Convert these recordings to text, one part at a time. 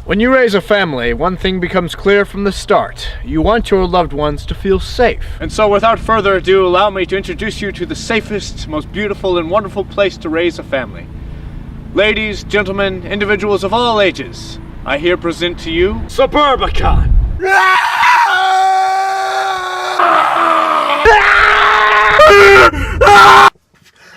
When you raise a family, one thing becomes clear from the start. You want your loved ones to feel safe. And so without further ado, allow me to introduce you to the safest, most beautiful and wonderful place to raise a family. Ladies, gentlemen, individuals of all ages, I here present to you Suburbicon!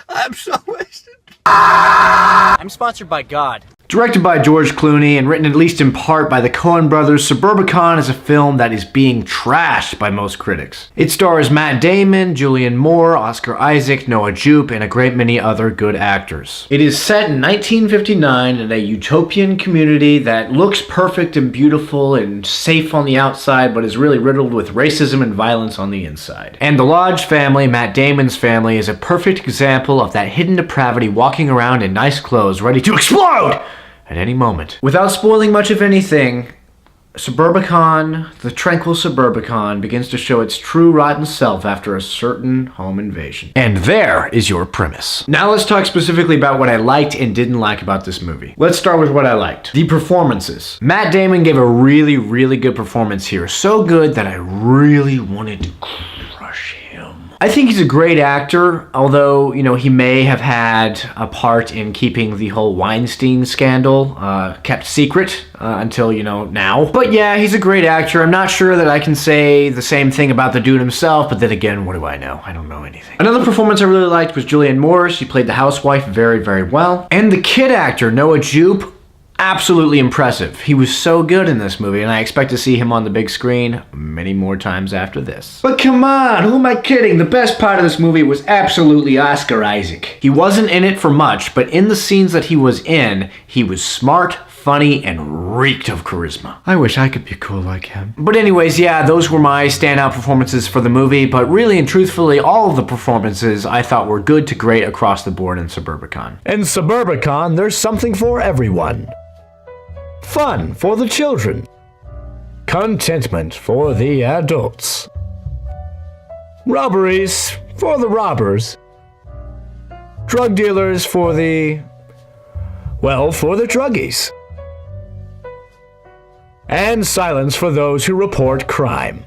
I'm so wasted. I'm sponsored by God. Directed by George Clooney and written at least in part by the Coen Brothers, Suburbicon is a film that is being trashed by most critics. It stars Matt Damon, Julianne Moore, Oscar Isaac, Noah Jupe, and a great many other good actors. It is set in 1959 in a utopian community that looks perfect and beautiful and safe on the outside, but is really riddled with racism and violence on the inside. And the Lodge family, Matt Damon's family, is a perfect example of that hidden depravity walking around in nice clothes ready to explode at any moment. Without spoiling much of anything, Suburbicon, the tranquil Suburbicon, begins to show its true rotten self after a certain home invasion. And there is your premise. Now let's talk specifically about what I liked and didn't like about this movie. Let's start with what I liked. The performances. Matt Damon gave a really, really good performance here. So good that I really wanted to crush him. I think he's a great actor, although, you know, he may have had a part in keeping the whole Weinstein scandal kept secret until, you know, now. But yeah, he's a great actor. I'm not sure that I can say the same thing about the dude himself, but then again, what do I know? I don't know anything. Another performance I really liked was Julianne Moore. She played the housewife very, very well. And the kid actor, Noah Jupe, absolutely impressive. He was so good in this movie, and I expect to see him on the big screen many more times after this. But come on, who am I kidding? The best part of this movie was absolutely Oscar Isaac. He wasn't in it for much, but in the scenes that he was in, he was smart, funny, and reeked of charisma. I wish I could be cool like him. But anyways, yeah, those were my standout performances for the movie, but really and truthfully, all of the performances I thought were good to great across the board in Suburbicon. In Suburbicon, there's something for everyone. Fun for the children. Contentment for the adults. Robberies for the robbers. Drug dealers for the... well, for the druggies. And silence for those who report crime.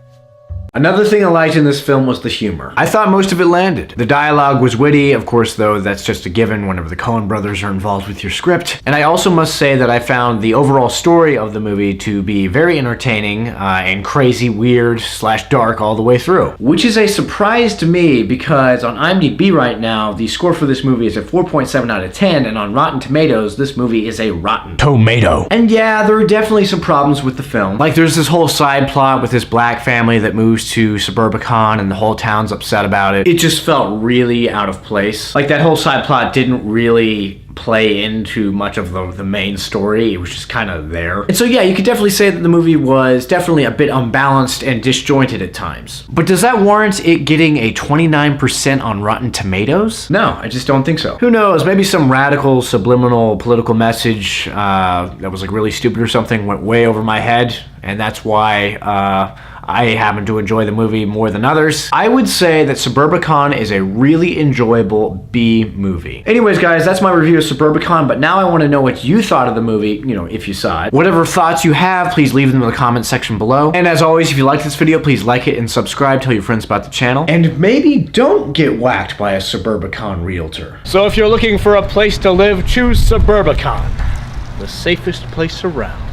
Another thing I liked in this film was the humor. I thought most of it landed. The dialogue was witty, of course, though that's just a given whenever the Coen Brothers are involved with your script. And I also must say that I found the overall story of the movie to be very entertaining and crazy, weird, / dark all the way through. Which is a surprise to me because on IMDb right now, the score for this movie is a 4.7 out of 10, and on Rotten Tomatoes, this movie is a rotten tomato. And yeah, there are definitely some problems with the film. Like there's this whole side plot with this black family that moves to Suburbicon and the whole town's upset about it. It just felt really out of place. Like that whole side plot didn't really play into much of the main story. It was just kind of there. And so yeah, you could definitely say that the movie was definitely a bit unbalanced and disjointed at times. But does that warrant it getting a 29% on Rotten Tomatoes? No, I just don't think so. Who knows, maybe some radical subliminal political message that was like really stupid or something went way over my head, and that's why I happen to enjoy the movie more than others. I would say that Suburbicon is a really enjoyable B movie. Anyways, guys, that's my review of Suburbicon, but now I want to know what you thought of the movie, you know, if you saw it. Whatever thoughts you have, please leave them in the comment section below. And as always, if you like this video, please like it and subscribe, tell your friends about the channel. And maybe don't get whacked by a Suburbicon realtor. So if you're looking for a place to live, choose Suburbicon, the safest place around.